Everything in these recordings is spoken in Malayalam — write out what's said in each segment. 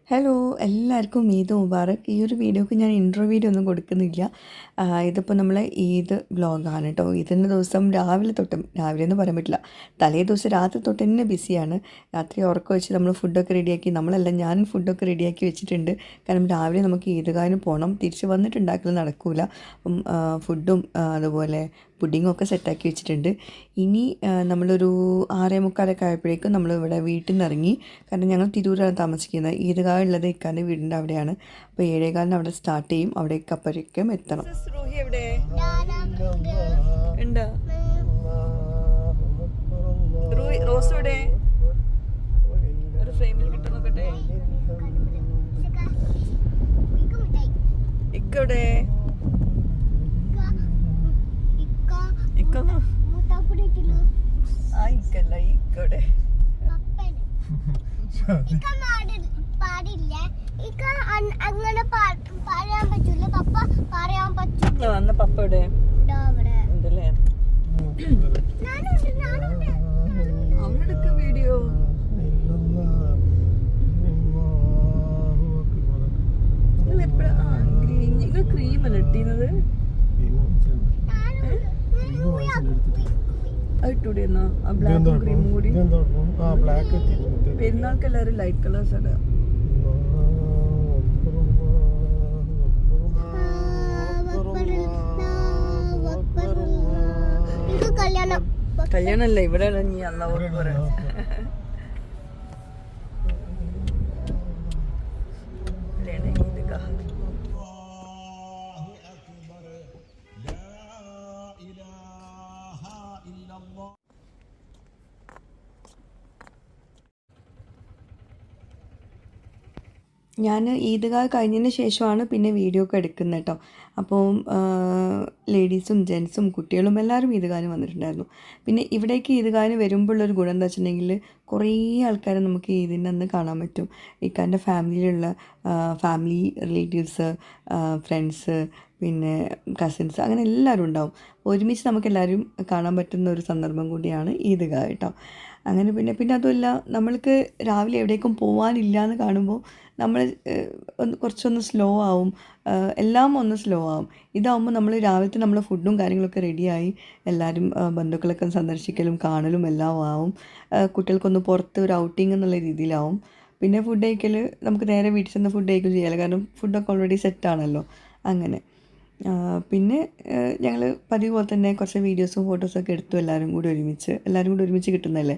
ഹലോ എല്ലാവർക്കും ഈദ് മുബാറക്ക്. ഈ ഒരു വീഡിയോക്ക് ഞാൻ ഇൻട്രോ വീഡിയോ ഒന്നും കൊടുക്കുന്നില്ല. ഇതിപ്പോൾ നമ്മൾ ഈദ് വ്ളോഗാണ് കേട്ടോ. ഇതിൻ്റെ ദിവസം രാവിലെ എന്ന് പറയാൻ പറ്റില്ല, തലേ ദിവസം രാത്രി തൊട്ട് തന്നെ ബിസിയാണ്. രാത്രി ഉറക്കം വെച്ച് നമ്മൾ ഫുഡൊക്കെ റെഡിയാക്കി, ഞാൻ ഫുഡൊക്കെ റെഡിയാക്കി വെച്ചിട്ടുണ്ട്. കാരണം രാവിലെ നമുക്ക് ഈദ്ഗാഹിന് പോകണം, തിരിച്ച് വന്നിട്ടുണ്ടാക്കൽ നടക്കില്ല. അപ്പം ഫുഡും അതുപോലെ പുഡിങ്ങൊക്കെ സെറ്റാക്കി വെച്ചിട്ടുണ്ട്. ഇനി നമ്മളൊരു 6:45 ആയപ്പോഴേക്കും നമ്മൾ ഇവിടെ വീട്ടിൽ നിന്ന് ഇറങ്ങി. കാരണം ഞങ്ങൾ തിരൂരാണ് താമസിക്കുന്നത്. ഈദ്ഗാഹ് ഉള്ളത് ഇക്കാൻ്റെ വീടിൻ്റെ അവിടെയാണ്. അപ്പോൾ 7:15 അവിടെ സ്റ്റാർട്ട് ചെയ്യും. അവിടേക്ക് അപ്പോഴേക്കും എത്തണം. ഒരു ഫ്രെയിമിൽ കിട്ടുന്നോക്കട്ടെ. ഇക്കവിടെ അങ്ങനെ പറയാൻ പറ്റൂല. പപ്പ പറയാൻ പറ്റൂല. പപ്പ ഇവിടെ ഉണ്ടല്ലേ? അവനെടുക്ക വീഡിയോ. നിങ്ങൾ ക്രീമല്ല ഇട്ടീന്നത്? ഇട്ടൂടെ എന്നാ ആ ബ്ലാക്കും ക്രീമും കൂടി? പെരുന്നാൾക്ക് എല്ലാവരും ലൈറ്റ് കളേഴ്സ് ഇടാം. കല്യാണല്ലേ ഇവിടെ നീ അള്ളാഹു പറയാ. ഞാൻ ഈദ്ഗാഹ് കഴിഞ്ഞതിന് ശേഷമാണ് പിന്നെ വീഡിയോ ഒക്കെ എടുക്കുന്നത് കേട്ടോ. അപ്പോൾ ലേഡീസും ജെൻസും കുട്ടികളും എല്ലാവരും ഈദ്ഗാഹിന് വന്നിട്ടുണ്ടായിരുന്നു. പിന്നെ ഇവിടേക്ക് ഈദ്ഗാഹിന് വരുമ്പോഴുള്ളൊരു ഗുണം എന്താ വെച്ചിട്ടുണ്ടെങ്കിൽ കുറേ ആൾക്കാരെ നമുക്ക് ഈദിൻ്റെ അന്ന് കാണാൻ പറ്റും. ഇക്കാൻ്റെ ഫാമിലിയിലുള്ള ഫാമിലി റിലേറ്റീവ്സ്, ഫ്രണ്ട്സ്, പിന്നെ കസിൻസ്, അങ്ങനെ എല്ലാവരും ഉണ്ടാവും. ഒരുമിച്ച് നമുക്കെല്ലാവരും കാണാൻ പറ്റുന്ന ഒരു സന്ദർഭം കൂടിയാണ് ഈദ്ഗാഹ് കേട്ടോ. അങ്ങനെ പിന്നെ അതുമല്ല, നമ്മൾക്ക് രാവിലെ എവിടേക്കും പോകാനില്ല എന്ന് കാണുമ്പോൾ നമ്മൾ കുറച്ചൊന്ന് സ്ലോ ആവും, എല്ലാം ഒന്ന് സ്ലോ ആവും. ഇതാവുമ്പോൾ നമ്മൾ രാവിലത്തെ നമ്മൾ ഫുഡും കാര്യങ്ങളൊക്കെ റെഡിയായി എല്ലാവരും ബന്ധുക്കളൊക്കെ സന്ദർശിക്കലും കാണലും എല്ലാം ആവും. കുട്ടികൾക്കൊന്ന് പുറത്ത് ഒരു ഔട്ടിങ് എന്നുള്ള രീതിയിലാവും. പിന്നെ ഫുഡ് കഴിക്കൽ നമുക്ക് നേരെ വീട്ടിൽ ചെന്ന് ഫുഡ് കഴിക്കും ചെയ്യാമല്ലോ, കാരണം ഫുഡൊക്കെ ഓൾറെഡി സെറ്റാണല്ലോ. അങ്ങനെ പിന്നെ ഞങ്ങൾ പതിവ് പോലെ തന്നെ കുറച്ച് വീഡിയോസും ഫോട്ടോസൊക്കെ എടുത്തു. എല്ലാവരും കൂടി ഒരുമിച്ച് കിട്ടുന്നതല്ലേ.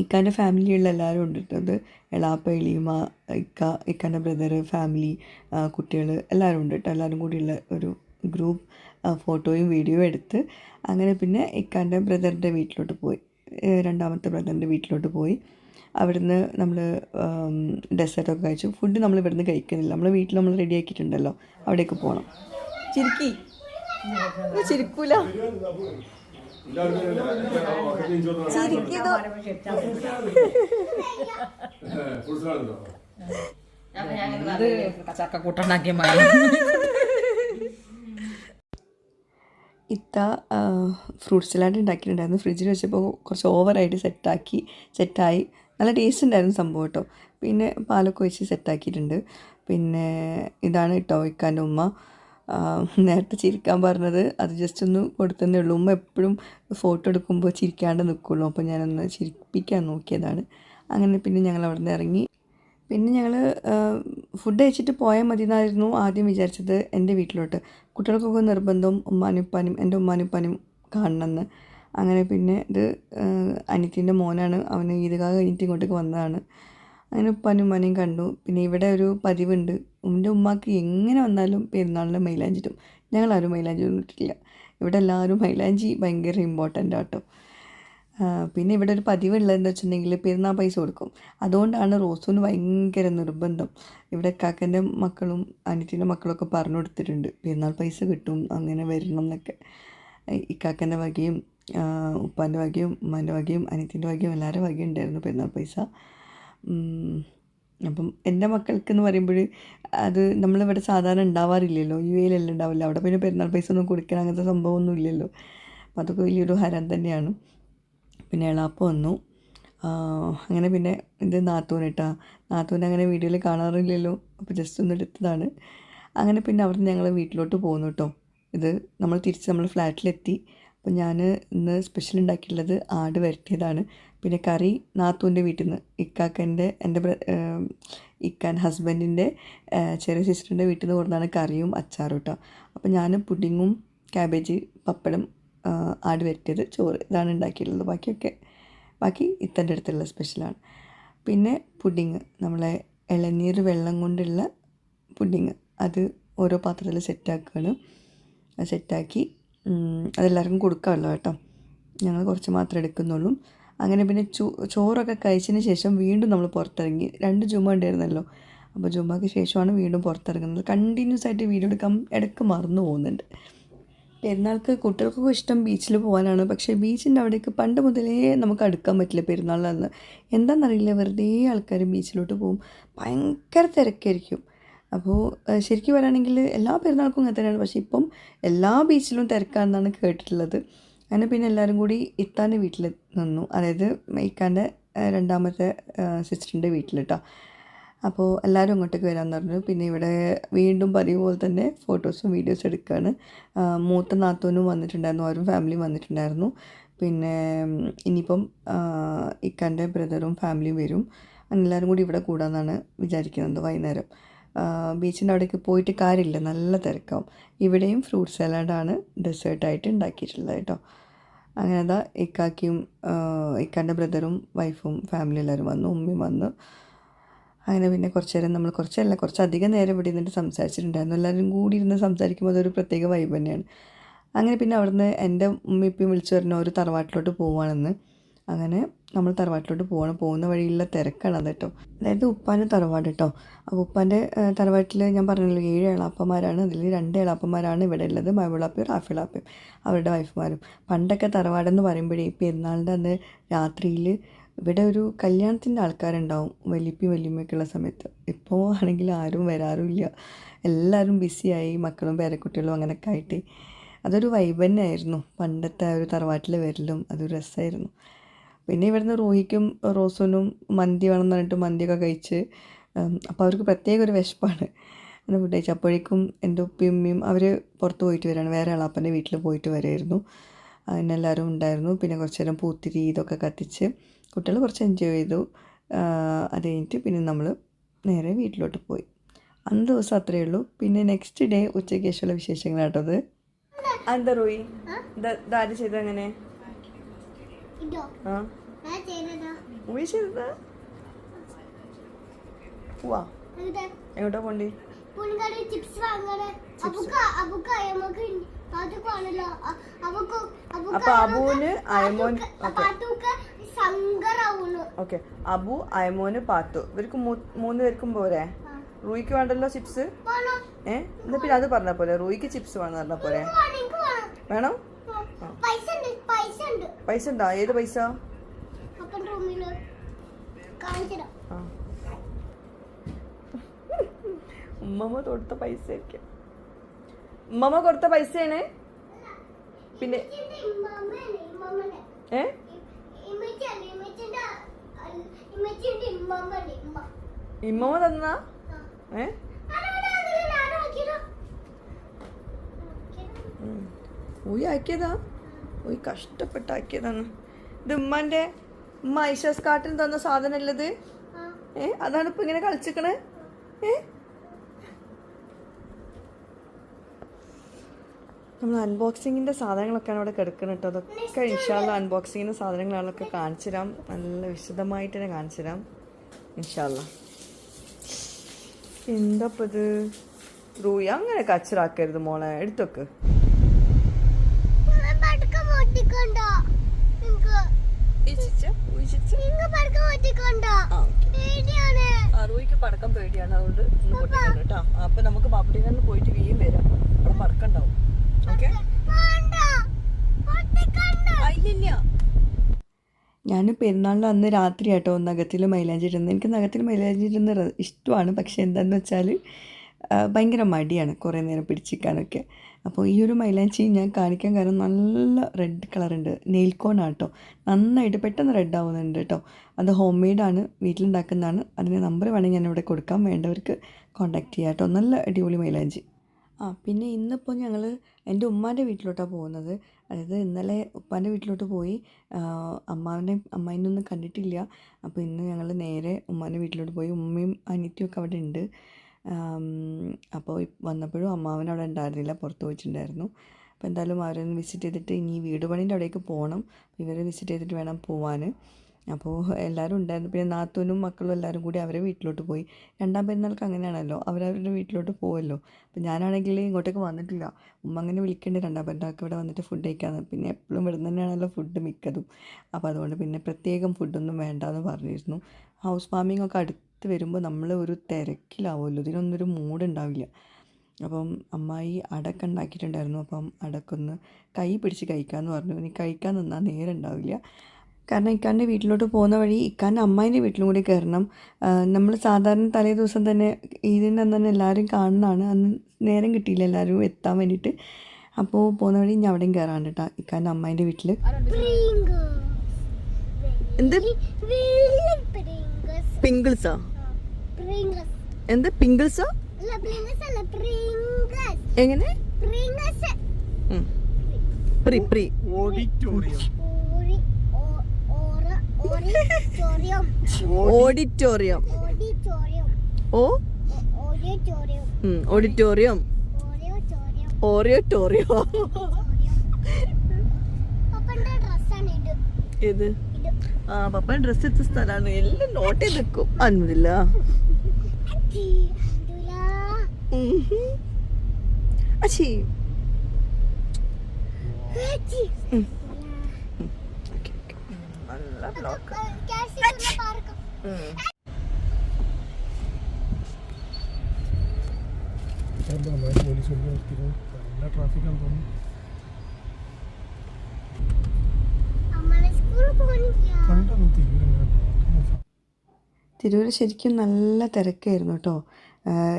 ഇക്കാൻ്റെ ഫാമിലിയുള്ള എല്ലാവരും ഉണ്ട്. എളാപ്പ, എളീമ, ഇക്കാൻ്റെ ബ്രദറ്, ഫാമിലി, കുട്ടികൾ എല്ലാവരും ഉണ്ട് കേട്ടോ. എല്ലാവരും കൂടിയുള്ള ഒരു ഗ്രൂപ്പ് ഫോട്ടോയും വീഡിയോയും എടുത്ത് അങ്ങനെ പിന്നെ ഇക്കാൻ്റെ ബ്രദറിൻ്റെ വീട്ടിലോട്ട് പോയി, രണ്ടാമത്തെ ബ്രദറിൻ്റെ വീട്ടിലോട്ട് പോയി. അവിടുന്ന് നമ്മൾ ഡെസേർട്ടൊക്കെ കഴിച്ചു. ഫുഡ് നമ്മൾ ഇവിടുന്ന് കഴിക്കുന്നില്ല, നമ്മൾ വീട്ടിൽ നമ്മൾ റെഡി ആക്കിയിട്ടുണ്ടല്ലോ, അവിടേക്ക് പോകണം. ചിരിക്കൂല. ഇത്ത ഫ്രൂട്ട് സലാഡ് ഉണ്ടാക്കിയിട്ടുണ്ടായിരുന്നു. ഫ്രിഡ്ജിൽ വെച്ചപ്പോൾ കുറച്ച് ഓവറായിട്ട് സെറ്റായി. നല്ല ടേസ്റ്റ് ഉണ്ടായിരുന്നു സംഭവം കേട്ടോ. പിന്നെ പാലൊക്കെ വെച്ച് സെറ്റാക്കിയിട്ടുണ്ട്. പിന്നെ ഇതാണ് കേട്ടോ ഇക്കാൻ്റെ ഉമ്മ. നേരത്തെ ചിരിക്കാൻ പറഞ്ഞത് അത് ജസ്റ്റ് ഒന്ന് കൊടുത്തതേ ഉള്ളൂ. ഉമ്മ എപ്പോഴും ഫോട്ടോ എടുക്കുമ്പോൾ ചിരിക്കാണ്ട് നിൽക്കുള്ളൂ. അപ്പോൾ ഞാനൊന്ന് ചിരിപ്പിക്കാൻ നോക്കിയതാണ്. അങ്ങനെ പിന്നെ ഞങ്ങൾ അവിടെ നിന്ന് ഇറങ്ങി. പിന്നെ ഞങ്ങൾ ഫുഡ് കഴിച്ചിട്ട് പോയാൽ മതി എന്നായിരുന്നു ആദ്യം വിചാരിച്ചത് എൻ്റെ വീട്ടിലോട്ട്. കുട്ടികൾക്കൊക്കെ നിർബന്ധം എൻ്റെ ഉമ്മാനുപ്പാനും കാണണമെന്ന്. അങ്ങനെ പിന്നെ ഇത് അനിയത്തിൻ്റെ മോനാണ്, അവന് ഈദ്ഗാഹ് കഴിഞ്ഞിട്ട് ഇങ്ങോട്ടേക്ക് വന്നതാണ്. അങ്ങനെ ഉപ്പാനും ഉമ്മാനെയും കണ്ടു. പിന്നെ ഇവിടെ ഒരു പതിവുണ്ട്, എൻ്റെ ഉമ്മാക്ക് എങ്ങനെ വന്നാലും പെരുന്നാളിന് മൈലാഞ്ചി ഇടും. ഞങ്ങളാരും മൈലാഞ്ചി ഇട്ടിട്ടില്ല. ഇവിടെ എല്ലാവരും മൈലാഞ്ചി ഭയങ്കര ഇമ്പോർട്ടൻ്റ് ആട്ടോ. പിന്നെ ഇവിടെ ഒരു പതിവുള്ളതെന്ന് വെച്ചിട്ടുണ്ടെങ്കിൽ പെരുന്നാൾ പൈസ കൊടുക്കും. അതുകൊണ്ടാണ് റോസുവിന് ഭയങ്കര നിർബന്ധം. ഇവിടെ കാക്കൻ്റെ മക്കളും അനിയത്തിൻ്റെ മക്കളൊക്കെ പറഞ്ഞു കൊടുത്തിട്ടുണ്ട് പെരുന്നാൾ പൈസ കിട്ടും, അങ്ങനെ വരണം എന്നൊക്കെ. ഇക്കാക്കൻ്റെ വകയും ഉപ്പാൻ്റെ വകയും ഉമ്മാൻ്റെ വകയും അനിയത്തിൻ്റെ വകയും എല്ലാവരുടെ വകയും ഉണ്ടായിരുന്നു പെരുന്നാൾ പൈസ. അപ്പം എൻ്റെ മക്കൾക്കെന്ന് പറയുമ്പോൾ അത് നമ്മളിവിടെ സാധാരണ ഉണ്ടാവാറില്ലല്ലോ, UAE-ലെല്ലാം ഉണ്ടാവില്ല. അവിടെ പിന്നെ പെരുന്നാൾ പൈസ ഒന്നും കൊടുക്കാൻ അങ്ങനത്തെ സംഭവമൊന്നും ഇല്ലല്ലോ. അപ്പോൾ അതൊക്കെ വലിയൊരു ഹരം തന്നെയാണ്. പിന്നെ എളാപ്പ വന്നു. അങ്ങനെ പിന്നെ ഇത് നാത്തൂനിട്ടാ, നാത്തൂൻ അങ്ങനെ വീഡിയോയിൽ കാണാറില്ലല്ലോ, അപ്പോൾ ജസ്റ്റ് ഒന്ന് എടുത്തതാണ്. അങ്ങനെ പിന്നെ അവിടുന്ന് ഞങ്ങൾ വീട്ടിലോട്ട് പോകുന്നു കേട്ടോ. ഇത് നമ്മൾ തിരിച്ച് നമ്മൾ ഫ്ലാറ്റിലെത്തി. അപ്പോൾ ഞാൻ ഇന്ന് സ്പെഷ്യൽ ഉണ്ടാക്കിയിട്ടുള്ളത് ആട് വരട്ടിയതാണ്. പിന്നെ കറി നാത്തൂൻ്റെ വീട്ടിൽ നിന്ന്, ഇക്കാക്കൻ്റെ എൻ്റെ ഇക്കാൻ ഹസ്ബൻഡിൻ്റെ ചെറിയ സിസ്റ്ററിൻ്റെ വീട്ടിൽ നിന്ന് കൊടുത്താണ് കറിയും അച്ചാറും കേട്ടോ. അപ്പോൾ ഞാൻ പുഡിങ്ങും ക്യാബേജ് പപ്പടം ആട് വരട്ടിയത് ചോറ് ഇതാണ് ഉണ്ടാക്കിയിട്ടുള്ളത്. ബാക്കി ഇത്തൻ്റെ അടുത്തുള്ള സ്പെഷ്യലാണ്. പിന്നെ പുഡിങ്, നമ്മളെ ഇളനീർ വെള്ളം കൊണ്ടുള്ള പുഡിങ്, അത് ഓരോ പാത്രത്തിൽ സെറ്റാക്കുകയാണ്. സെറ്റാക്കി അതെല്ലാവർക്കും കൊടുക്കാമല്ലോ കേട്ടോ. ഞങ്ങൾ കുറച്ച് മാത്രമേ എടുക്കുന്നുള്ളൂ. അങ്ങനെ പിന്നെ ചോറൊക്കെ കഴിച്ചതിന് ശേഷം വീണ്ടും നമ്മൾ പുറത്തിറങ്ങി. 2 ജുമ ഉണ്ടായിരുന്നല്ലോ, അപ്പോൾ ജുമയ്ക്ക് ശേഷമാണ് വീണ്ടും പുറത്തിറങ്ങുന്നത്. കണ്ടിന്യൂസ് ആയിട്ട് വീഡിയോ എടുക്കാൻ ഇടയ്ക്ക് മറന്നു പോകുന്നുണ്ട്. പെരുന്നാൾക്ക് കുട്ടികൾക്കൊക്കെ ഇഷ്ടം ബീച്ചിൽ പോകാനാണ്. പക്ഷേ ബീച്ചിൻ്റെ അവിടേക്ക് പണ്ട് മുതലേ നമുക്ക് അടുക്കാൻ പറ്റില്ല പെരുന്നാളിലന്ന്. എന്താണെന്നറിയില്ല, വെറുതെ ആൾക്കാർ ബീച്ചിലോട്ട് പോകും, ഭയങ്കര തിരക്കായിരിക്കും. അപ്പോൾ ശരിക്കും പറയുകയാണെങ്കിൽ എല്ലാ പെരുന്നാൾക്കും അങ്ങനെ തന്നെയാണ്. പക്ഷേ ഇപ്പം എല്ലാ ബീച്ചിലും തിരക്കാണെന്നാണ് കേട്ടിട്ടുള്ളത്. അങ്ങനെ പിന്നെ എല്ലാവരും കൂടി ഇത്താൻ്റെ വീട്ടിൽ നിന്നു, അതായത് ഇക്കാൻ്റെ രണ്ടാമത്തെ സിസ്റ്ററിൻ്റെ വീട്ടിൽ കേട്ടോ. അപ്പോൾ എല്ലാവരും അങ്ങോട്ടേക്ക് വരാമെന്ന് പറഞ്ഞു. പിന്നെ ഇവിടെ വീണ്ടും പതിവ് പോലെ തന്നെ ഫോട്ടോസും വീഡിയോസും എടുക്കുകയാണ്. മൂത്ത നാത്തൂനും വന്നിട്ടുണ്ടായിരുന്നു, അവരും ഫാമിലിയും വന്നിട്ടുണ്ടായിരുന്നു. പിന്നെ ഇനിയിപ്പം ഇക്കാൻ്റെ ബ്രദറും ഫാമിലിയും വരും. എല്ലാവരും കൂടി ഇവിടെ കൂടാമെന്നാണ് വിചാരിക്കുന്നത് വൈകുന്നേരം. ബീച്ചിൻ്റെ അവിടേക്ക് പോയിട്ട് കാര്യമില്ല, നല്ല തിരക്കാവും. ഇവിടെയും ഫ്രൂട്ട് സലാഡാണ് ഡെസേർട്ടായിട്ട് ഉണ്ടാക്കിയിട്ടുള്ളത് കേട്ടോ. അങ്ങനെ അതാ ഇക്കാക്കിയും ഇക്കാൻ്റെ ബ്രദറും വൈഫും ഫാമിലി എല്ലാവരും വന്നു, ഉമ്മയും വന്നു. അങ്ങനെ പിന്നെ കുറച്ചധികം നേരം ഇവിടെ ഇരുന്നിട്ട് സംസാരിച്ചിട്ടുണ്ടായിരുന്നു. എല്ലാവരും കൂടി ഇരുന്ന് സംസാരിക്കുമ്പോൾ അതൊരു പ്രത്യേക വൈബ് തന്നെയാണ്. അങ്ങനെ പിന്നെ അവിടുന്ന് എൻ്റെ ഉമ്മയും വിളിച്ചു പറഞ്ഞു ഒരു തറവാട്ടിലോട്ട് പോവുകയാണെന്ന്. അങ്ങനെ നമ്മൾ തറവാട്ടിലോട്ട് പോകുന്ന വഴിയിലുള്ള തിരക്കാണ് അത് കേട്ടോ. അതായത് ഉപ്പാൻ്റെ തറവാട് കേട്ടോ. അപ്പോൾ ഉപ്പാൻ്റെ തറവാട്ടിൽ ഞാൻ പറഞ്ഞല്ലോ 7 എളാപ്പന്മാരാണ്. അതിൽ 2 എളാപ്പന്മാരാണ് ഇവിടെ ഉള്ളത്, മൈബിളാപ്പയും റാഫിളാപ്പയും, അവരുടെ വൈഫുമാരും. പണ്ടൊക്കെ തറവാടെന്ന് പറയുമ്പോഴേ പെരുന്നാളിൻ്റെ അന്ന് രാത്രിയിൽ ഇവിടെ ഒരു കല്യാണത്തിൻ്റെ ആൾക്കാരുണ്ടാവും, വലിയമ്മയൊക്കെയുള്ള സമയത്ത്. ഇപ്പോൾ ആണെങ്കിൽ ആരും വരാറുമില്ല, എല്ലാവരും ബിസിയായി, മക്കളും പേരക്കുട്ടികളും അങ്ങനെയൊക്കെ ആയിട്ട്. അതൊരു വൈബ് തന്നെയായിരുന്നു പണ്ടത്തെ ഒരു തറവാട്ടിൽ വരലും, അതൊരു രസമായിരുന്നു. പിന്നെ ഇവിടുന്ന് റോഹിക്കും റോസോനും മന്തി വേണമെന്ന് പറഞ്ഞിട്ട് മന്തിയൊക്കെ കഴിച്ച്, അപ്പോൾ അവർക്ക് പ്രത്യേക ഒരു വിശപ്പാണ്. അങ്ങനെ ഫുഡ് കഴിച്ചു. അപ്പോഴേക്കും എൻ്റെ ഉപ്പയും ഉമ്മയും അവർ പുറത്ത് പോയിട്ട് വരികയാണ്, വേറെ എളാപ്പൻ്റെ വീട്ടിൽ പോയിട്ട് വരികയായിരുന്നു. അതിനെല്ലാവരും ഉണ്ടായിരുന്നു. പിന്നെ കുറച്ച് നേരം പൂത്തിരി ഇതൊക്കെ കത്തിച്ച് കുട്ടികൾ കുറച്ച് എൻജോയ് ചെയ്തു. അത് കഴിഞ്ഞിട്ട് പിന്നെ നമ്മൾ നേരെ വീട്ടിലോട്ട് പോയി. അന്ന് ദിവസം അത്രയേ ഉള്ളൂ. പിന്നെ നെക്സ്റ്റ് ഡേ ഉച്ചയ്ക്ക് ശേഷമുള്ള വിശേഷങ്ങളാട്ടോ അത്. എന്താ റോയി ഇതാര് ചെയ്തത്? അങ്ങനെ പോവാ, എങ്ങോട്ടാ പോണ്ടി? അപ്പൊ അബുവിന് അയമോൻ, ഓക്കെ, അബു അയമോന് പാത്തു, ഇവർക്ക് 3 പേർക്കും പോരെ? റൂയിക്ക് വേണ്ടല്ലോ ചിപ്സ്? എന്നാ പിന്നെ അത് പറഞ്ഞ പോലെ റൂയിക്ക് ചിപ്സ് വേണം പറഞ്ഞ പോലെ. വേണം? പൈസ ഉണ്ടോ? ഏത് പൈസ? ഉമ്മമ്മ കൊടുത്ത പൈസ ആയിരിക്കും. ഉമ്മമ്മ കൊടുത്ത പൈസയാണ്. പിന്നെ ഇമ്മമ്മ തന്നാ? ആക്കിയതാ? കഷ്ടപ്പെട്ടാക്കിയതാണ്. ഇത് ഉമ്മ ഐഷസ് കാട്ടിന് തന്ന സാധനം അല്ലത്? അതാണ് ഇപ്പൊ ഇങ്ങനെ കളിച്ചിക്കണേ. നമ്മൾ അൺബോക്സിങ്ങിൻ്റെ സാധനങ്ങളൊക്കെയാണ് അവിടെ കിടക്കുന്നത് കേട്ടോ. അതൊക്കെ ഇൻഷാല്ല അൺബോക്സിങ്ങിൻ്റെ സാധനങ്ങളാണൊക്കെ കാണിച്ചു തരാം, നല്ല വിശദമായിട്ട് തന്നെ കാണിച്ചു തരാം ഇൻഷാല്ല. എന്താ ഇപ്പം ഇത്? റൂയി അങ്ങനെ കച്ചറാക്കരുത് മോളെ, എടുത്തൊക്കെ. റൂയിക്ക് പടക്കം പേടിയാണ്, അതുകൊണ്ട് ഒന്ന് പൊട്ടിക്കണ്ട കേട്ടോ. അപ്പൊ നമുക്ക് പാപ്പട്ടിക്കാരന് പോയിട്ട് വീണ്ടും വരാം, അവിടെ പടക്കം ഉണ്ടാവും. ഓക്കെ, ഞാൻ പെരുന്നാളിൻ്റെ അന്ന് രാത്രി ആട്ടോ നഖത്തിൽ മൈലാഞ്ചി ഇടുന്നത്. എനിക്ക് നഖത്തിൽ മൈലാഞ്ചി ഇടുന്നത് ഇഷ്ടമാണ്. പക്ഷെ എന്താണെന്ന് വെച്ചാൽ ഭയങ്കര മടിയാണ് കുറേ നേരം പിടിച്ചിരിക്കാനൊക്കെ. അപ്പോൾ ഈ ഒരു മൈലാഞ്ചി ഞാൻ കാണിക്കാൻ കാരണം നല്ല റെഡ് കളറുണ്ട്, നെയിൽ കോണാണ് കേട്ടോ. നന്നായിട്ട് പെട്ടെന്ന് റെഡ് ആവുന്നുണ്ട് കേട്ടോ. അത് ഹോം മെയ്ഡാണ്, വീട്ടിലുണ്ടാക്കുന്നതാണ്. അതിൻ്റെ നമ്പർ വേണമെങ്കിൽ ഞാനിവിടെ കൊടുക്കാം, വേണ്ടവർക്ക് കോൺടാക്റ്റ് ചെയ്യാം കേട്ടോ. നല്ല അടിപൊളി മൈലാഞ്ചി. പിന്നെ ഇന്നിപ്പോൾ ഞങ്ങൾ എൻ്റെ ഉമ്മാൻ്റെ വീട്ടിലോട്ടാണ് പോകുന്നത്. അതായത് ഇന്നലെ ഉപ്പാൻ്റെ വീട്ടിലോട്ട് പോയി, അമ്മായിനെ ഒന്നും കണ്ടിട്ടില്ല. അപ്പോൾ ഇന്ന് ഞങ്ങൾ നേരെ ഉമ്മാൻ്റെ വീട്ടിലോട്ട് പോയി. ഉമ്മയും അനിയത്തിയും ഒക്കെ അവിടെ ഉണ്ട്. അപ്പോൾ വന്നപ്പോഴും അമ്മാവൻ അവിടെ ഉണ്ടായിരുന്നില്ല, പുറത്ത് പോയിട്ടുണ്ടായിരുന്നു. അപ്പോൾ എന്തായാലും അവരൊന്ന് വിസിറ്റ് ചെയ്തിട്ട് ഇനി വീട് പണീൻ്റെ അവിടേക്ക് പോകണം. ഇവരെ വിസിറ്റ് ചെയ്തിട്ട് വേണം പോവാൻ. അപ്പോൾ എല്ലാവരും ഉണ്ടായിരുന്നു. പിന്നെ നാത്തൂനും മക്കളും എല്ലാവരും കൂടി അവരെ വീട്ടിലോട്ട് പോയി. രണ്ടാം പെരുന്നാൾക്ക് അങ്ങനെയാണല്ലോ, അവരവരുടെ വീട്ടിലോട്ട് പോകുമല്ലോ. അപ്പോൾ ഞാനാണെങ്കിൽ ഇങ്ങോട്ടേക്ക് വന്നിട്ടില്ല. ഉമ്മ അങ്ങനെ വിളിക്കേണ്ടത് രണ്ടാം പെരുന്നാൾക്ക് ഇവിടെ വന്നിട്ട് ഫുഡ് കഴിക്കാമെന്ന്. പിന്നെ എപ്പോഴും ഇവിടെ തന്നെയാണല്ലോ ഫുഡ് മിക്കതും. അപ്പോൾ അതുകൊണ്ട് പിന്നെ പ്രത്യേകം ഫുഡൊന്നും വേണ്ടാന്ന് പറഞ്ഞിരുന്നു. ഹൗസ് വാമിംഗ് ഒക്കെ അടുത്ത് വരുമ്പോൾ നമ്മൾ ഒരു തിരക്കിലാവുമല്ലോ, ഇതിനൊന്നൊരു മൂഡുണ്ടാവില്ല. അപ്പം അമ്മായി അടക്ക ഉണ്ടാക്കിയിട്ടുണ്ടായിരുന്നു. അപ്പം അടക്കൊന്ന് കൈ പിടിച്ച് കഴിക്കാമെന്ന് പറഞ്ഞു. ഇനി കഴിക്കാൻ നിന്നാൽ നേരം ഉണ്ടാവില്ല. കാരണം ഇക്കാൻ്റെ വീട്ടിലോട്ട് പോകുന്ന വഴി ഇക്കാൻ്റെ അമ്മായിൻ്റെ വീട്ടിലും കൂടി കയറണം. നമ്മൾ സാധാരണ തലേ ദിവസം തന്നെ ഇതിൻ്റെ അന്ന് തന്നെ എല്ലാവരും കാണുന്നതാണ്. അന്ന് നേരം കിട്ടിയില്ല എല്ലാവരും എത്താൻ വേണ്ടിയിട്ട്. അപ്പോൾ പോകുന്ന വഴി ഞാൻ അവിടെയും കയറാണ്ട് കേട്ടോ, ഇക്കാൻ്റെ അമ്മായിൻ്റെ വീട്ടിൽ. എന്ത് പിങ്കിൾസാ? എന്ത് പിങ്കിൾസാ? എങ്ങനെ? Pre pre auditorium. ഓഡിറ്റോറിയം, ഓറിയോട്ടോറിയം. ഏത്? പപ്പൻ ഡ്രസ്സ് എടുത്ത സ്ഥലമാണ്. എല്ലാം നോട്ട് ചെയ്ത് വെക്കും. അന്നില്ല അച്ചി. നല്ല ബ്ലോക്ക്. ട്രാഫിക്കാന്ന് തോന്നുന്നു. തിരൂർ ശരിക്കും നല്ല തിരക്കായിരുന്നു കേട്ടോ.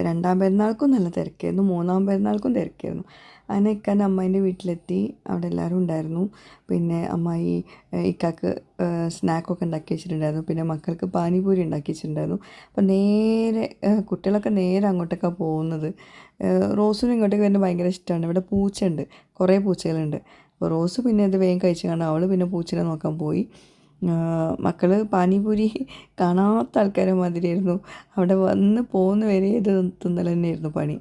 രണ്ടാം പെരുന്നാൾക്കും നല്ല തിരക്കായിരുന്നു, മൂന്നാം പെരുന്നാൾക്കും തിരക്കായിരുന്നു. അങ്ങനെ ഇക്കാൻ്റെ അമ്മായിൻ്റെ വീട്ടിലെത്തി. അവിടെ എല്ലാവരും ഉണ്ടായിരുന്നു. പിന്നെ അമ്മായി ഇക്കാക്ക് സ്നാക്കൊക്കെ ഉണ്ടാക്കി വെച്ചിട്ടുണ്ടായിരുന്നു. പിന്നെ മക്കൾക്ക് പാനിപൂരി ഉണ്ടാക്കി വെച്ചിട്ടുണ്ടായിരുന്നു. അപ്പോൾ നേരെ കുട്ടികളൊക്കെ നേരെ അങ്ങോട്ടൊക്കെയാണ് പോകുന്നത്. റോസിനും ഇങ്ങോട്ടേക്ക് വരുന്നത് ഭയങ്കര ഇഷ്ടമാണ്. ഇവിടെ പൂച്ചയുണ്ട്, കുറേ പൂച്ചകളുണ്ട്. അപ്പോൾ റോസ് പിന്നെ അത് വേഗം കഴിച്ച് കാണാൻ അവൾ പിന്നെ പൂച്ചനെ നോക്കാൻ പോയി. മക്കൾ പാനിപൂരി കാണാത്ത ആൾക്കാരെ മാതിരിയായിരുന്നു. അവിടെ വന്ന് പോകുന്ന വരെ ഇത് തിന്നൽ തന്നെയായിരുന്നു പണി.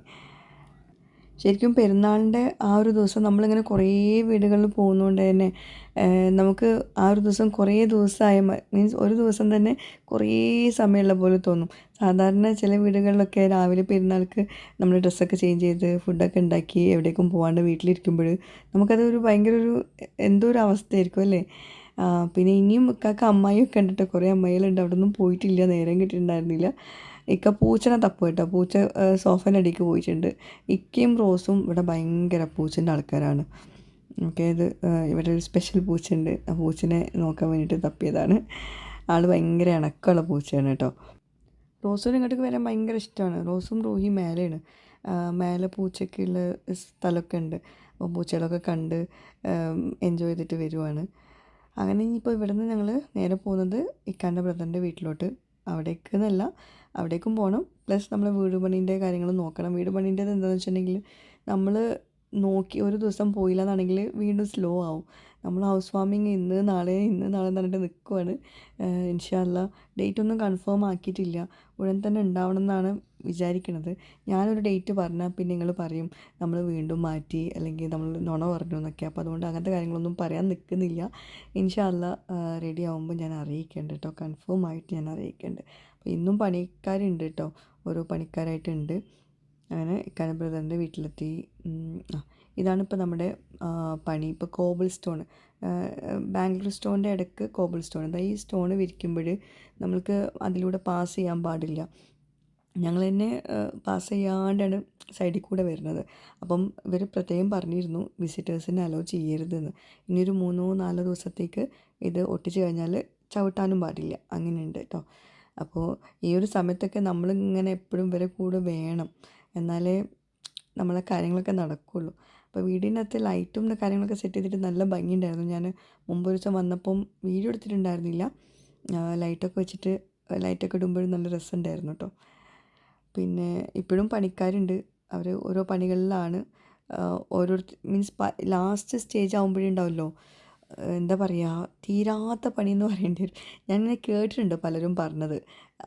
ശരിക്കും പെരുന്നാളിൻ്റെ ആ ഒരു ദിവസം നമ്മളിങ്ങനെ കുറേ വീടുകളിൽ പോകുന്നതുകൊണ്ട് തന്നെ നമുക്ക് ആ ഒരു ദിവസം കുറേ ദിവസമായ മീൻസ് ഒരു ദിവസം തന്നെ കുറേ സമയമുള്ള പോലെ തോന്നും. സാധാരണ ചില വീടുകളിലൊക്കെ രാവിലെ പെരുന്നാൾക്ക് നമ്മൾ ഡ്രസ്സൊക്കെ ചേഞ്ച് ചെയ്ത് ഫുഡൊക്കെ ഉണ്ടാക്കി എവിടേക്കും പോകാണ്ട് വീട്ടിലിരിക്കുമ്പോൾ നമുക്കതൊരു ഭയങ്കര ഒരു എന്തോ ഒരു അവസ്ഥയായിരിക്കും അല്ലേ. പിന്നെ ഇനിയും ഇക്കാക്ക് അമ്മായിയൊക്കെ ഉണ്ട് കേട്ടോ, കുറേ അമ്മായികളുണ്ട്. അവിടെ ഒന്നും പോയിട്ടില്ല, നേരം കിട്ടിയിട്ടുണ്ടായിരുന്നില്ല. ഇക്ക പൂച്ചനെ തപ്പു കേട്ടോ, പൂച്ച സോഫേൻ്റെ അടിക്ക് പോയിട്ടുണ്ട്. ഇക്കയും റോസും ഇവിടെ ഭയങ്കര പൂച്ചൻ്റെ ആൾക്കാരാണ്. ഓക്കെ, ഇത് ഇവിടെ ഒരു സ്പെഷ്യൽ പൂച്ചയുണ്ട്. ആ പൂച്ചനെ നോക്കാൻ വേണ്ടിയിട്ട് തപ്പിയതാണ്. ആൾ ഭയങ്കര ഇണക്കമുള്ള പൂച്ചയാണ് കേട്ടോ. റോസിന് ഇങ്ങോട്ടേക്ക് വരാൻ ഭയങ്കര ഇഷ്ടമാണ്. റോസും റൂഹിയും മേലെയാണ്. മേലെ പൂച്ചയ്ക്കുള്ള സ്ഥലമൊക്കെ ഉണ്ട്. അപ്പോൾ പൂച്ചകളൊക്കെ കണ്ട് എൻജോയ് ചെയ്തിട്ട് വരുവാണ്. അങ്ങനെ ഇനിയിപ്പോൾ ഇവിടെ നിന്ന് ഞങ്ങൾ നേരെ പോകുന്നത് ഇക്കാൻ്റെ ബ്രദറിൻ്റെ വീട്ടിലോട്ട്. അവിടേക്ക് എന്നല്ല, അവിടേക്കും പോകണം. പ്ലസ് നമ്മൾ വീട് പണീൻ്റെ കാര്യങ്ങൾ നോക്കണം. വീട് പണീൻ്റെത് എന്താണെന്ന് വെച്ചിട്ടുണ്ടെങ്കിൽ നമ്മൾ നോക്കി ഒരു ദിവസം പോയില്ല എന്നാണെങ്കിൽ വീണ്ടും സ്ലോ ആവും. നമ്മൾ ഹൗസ് വാമിങ് ഇന്ന് നാളെ എന്ന് പറഞ്ഞിട്ട് നിൽക്കുവാണ്. ഇൻഷാ അല്ലാഹ് ഡേറ്റ് ഒന്നും കൺഫേം ആക്കിയിട്ടില്ല. ഉടൻ തന്നെ ഉണ്ടാവണം എന്നാണ് വിചാരിക്കുന്നത്. ഞാനൊരു ഡേറ്റ് പറഞ്ഞാൽ പിന്നെ നിങ്ങൾ പറയും നമ്മൾ വീണ്ടും മാറ്റി അല്ലെങ്കിൽ നമ്മൾ നുണ പറഞ്ഞു എന്നൊക്കെ. അപ്പോൾ അതുകൊണ്ട് അങ്ങനത്തെ കാര്യങ്ങളൊന്നും പറയാൻ നിൽക്കുന്നില്ല. ഇൻഷാ അല്ലാഹ് റെഡി ആകുമ്പോൾ ഞാൻ അറിയിക്കേണ്ട കേട്ടോ, കൺഫേം ആയിട്ട് ഞാൻ അറിയിക്കേണ്ട. അപ്പോൾ ഇന്നും പണിക്കാരുണ്ട് കേട്ടോ, ഓരോ പണിക്കാരായിട്ടുണ്ട്. അങ്ങനെ ഇക്കാൻ്റെ ബ്രദറിൻ്റെ വീട്ടിലെത്തി. ഇതാണിപ്പോൾ നമ്മുടെ പണി. ഇപ്പോൾ കോബിൾ സ്റ്റോൺ, ബാംഗ്ലൂർ സ്റ്റോണിൻ്റെ ഇടയ്ക്ക് കോബിൾ സ്റ്റോൺ. ഈ സ്റ്റോൺ വിരിക്കുമ്പോൾ നമ്മൾക്ക് അതിലൂടെ പാസ് ചെയ്യാൻ പാടില്ല. ഞങ്ങൾ തന്നെ പാസ് ചെയ്യാണ്ടാണ് സൈഡിൽ കൂടെ വരുന്നത്. അപ്പം ഇവർ പ്രത്യേകം പറഞ്ഞിരുന്നു വിസിറ്റേഴ്സിനെ അലോ ചെയ്യരുതെന്ന്. ഇനിയൊരു 3-4 ദിവസത്തേക്ക് ഇത് ഒട്ടിച്ച് കഴിഞ്ഞാൽ ചവിട്ടാനും പാടില്ല, അങ്ങനെയുണ്ട് കേട്ടോ. അപ്പോൾ ഈ ഒരു സമയത്തൊക്കെ നമ്മളിങ്ങനെ എപ്പോഴും ഇവരെ കൂടെ വേണം, എന്നാലേ നമ്മളെ കാര്യങ്ങളൊക്കെ നടക്കുകയുള്ളൂ. അപ്പോൾ വീടിനകത്ത് ലൈറ്റും കാര്യങ്ങളൊക്കെ സെറ്റ് ചെയ്തിട്ട് നല്ല ഭംഗിയുണ്ടായിരുന്നു. ഞാൻ മുമ്പൊരു ദിവസം വന്നപ്പം വീഡിയോ എടുത്തിട്ടുണ്ടായിരുന്നില്ല. ലൈറ്റൊക്കെ വെച്ചിട്ട് ലൈറ്റൊക്കെ ഇടുമ്പോഴും നല്ല രസമുണ്ടായിരുന്നു കേട്ടോ. പിന്നെ ഇപ്പോഴും പണിക്കാരുണ്ട്. അവർ ഓരോ പണികളിലാണ്. ഓരോരുത്തർ മീൻസ് ലാസ്റ്റ് സ്റ്റേജ് ആകുമ്പോഴേ ഉണ്ടാവുമല്ലോ, എന്താ പറയുക, തീരാത്ത പണിയെന്ന് പറയേണ്ടി വരും. ഞാനിങ്ങനെ കേട്ടിട്ടുണ്ട് പലരും പറഞ്ഞത്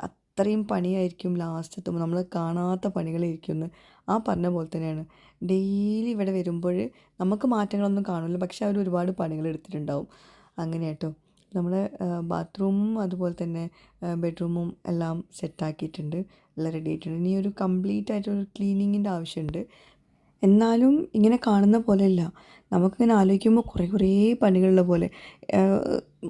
അത്രയും പണിയായിരിക്കും ലാസ്റ്റ് എത്തുമ്പോൾ, നമ്മൾ കാണാത്ത പണികളായിരിക്കും എന്ന്. ആ പറഞ്ഞ പോലെ തന്നെയാണ്. ഡെയിലി ഇവിടെ വരുമ്പോൾ നമുക്ക് മാറ്റങ്ങളൊന്നും കാണില്ല, പക്ഷെ അവർ ഒരുപാട് പണികൾ എടുത്തിട്ടുണ്ടാവും. അങ്ങനെ കേട്ടോ. നമ്മുടെ ബാത്റൂമും അതുപോലെ തന്നെ ബെഡ്റൂമും എല്ലാം സെറ്റാക്കിയിട്ടുണ്ട്, എല്ലാം റെഡി ആയിട്ടുണ്ട്. ഇനി ഒരു കംപ്ലീറ്റ് ആയിട്ടൊരു ക്ലീനിങ്ങിൻ്റെ ആവശ്യമുണ്ട്. എന്നാലും ഇങ്ങനെ കാണുന്ന പോലെയല്ല, നമുക്കിങ്ങനെ ആലോചിക്കുമ്പോൾ കുറേ പണികളുള്ള പോലെ.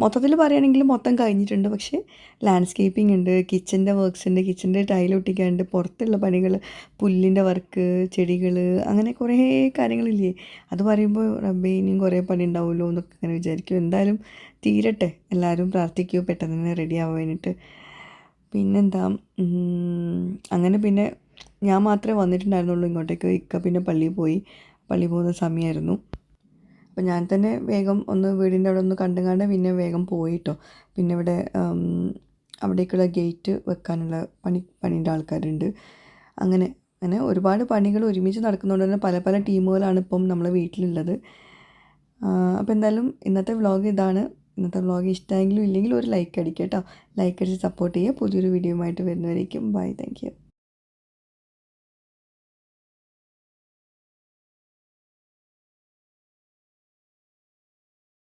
മൊത്തത്തിൽ പറയുകയാണെങ്കിൽ മൊത്തം കഴിഞ്ഞിട്ടുണ്ട്. പക്ഷേ ലാൻഡ്സ്കേപ്പിംഗ് ഉണ്ട്, കിച്ചൻ്റെ വർക്ക്സ് ഉണ്ട്, കിച്ചൻ്റെ ടൈൽ ഒട്ടിക്കാനുണ്ട്, പുറത്തുള്ള പണികൾ, പുല്ലിൻ്റെ വർക്ക്, ചെടികൾ, അങ്ങനെ കുറേ കാര്യങ്ങളില്ലേ. അത് പറയുമ്പോൾ റബ്ബേ ഇനിയും കുറേ പണി ഉണ്ടാവുമല്ലോ എന്നൊക്കെ ഇങ്ങനെ വിചാരിക്കും. എന്തായാലും തീരട്ടെ, എല്ലാവരും പ്രാർത്ഥിക്കൂ പെട്ടെന്ന് തന്നെ റെഡി ആവാൻ വേണ്ടിയിട്ട്. പിന്നെന്താ, അങ്ങനെ പിന്നെ ഞാൻ മാത്രമേ വന്നിട്ടുണ്ടായിരുന്നുള്ളൂ ഇങ്ങോട്ടേക്ക്. ഇക്ക പിന്നെ പള്ളിയിൽ പോകുന്ന സമയമായിരുന്നു. അപ്പോൾ ഞാൻ തന്നെ വേഗം ഒന്ന് വീടിൻ്റെ അവിടെ ഒന്ന് കണ്ടുകാണ്ട് പിന്നെ വേഗം പോയിട്ടോ. പിന്നെ ഇവിടെ അവിടേക്കുള്ള ഗേറ്റ് വെക്കാനുള്ള പണീൻ്റെ ആൾക്കാരുണ്ട്. അങ്ങനെ ഒരുപാട് പണികൾ ഒരുമിച്ച് നടക്കുന്നതുകൊണ്ട് തന്നെ പല പല ടീമുകളാണ് ഇപ്പം നമ്മളെ വീട്ടിലുള്ളത്. അപ്പോൾ എന്തായാലും ഇന്നത്തെ വ്ളോഗ് ഇതാണ്. ഇന്നത്തെ വ്ളോഗ് ഇഷ്ടമെങ്കിലും ഇല്ലെങ്കിലും ഒരു ലൈക്ക് അടിക്കുക കേട്ടോ. ലൈക്ക് അടിച്ച് സപ്പോർട്ട് ചെയ്യുക. പുതിയൊരു വീഡിയോയുമായിട്ട് വരുന്നവരേക്കും ബൈ, താങ്ക് യു.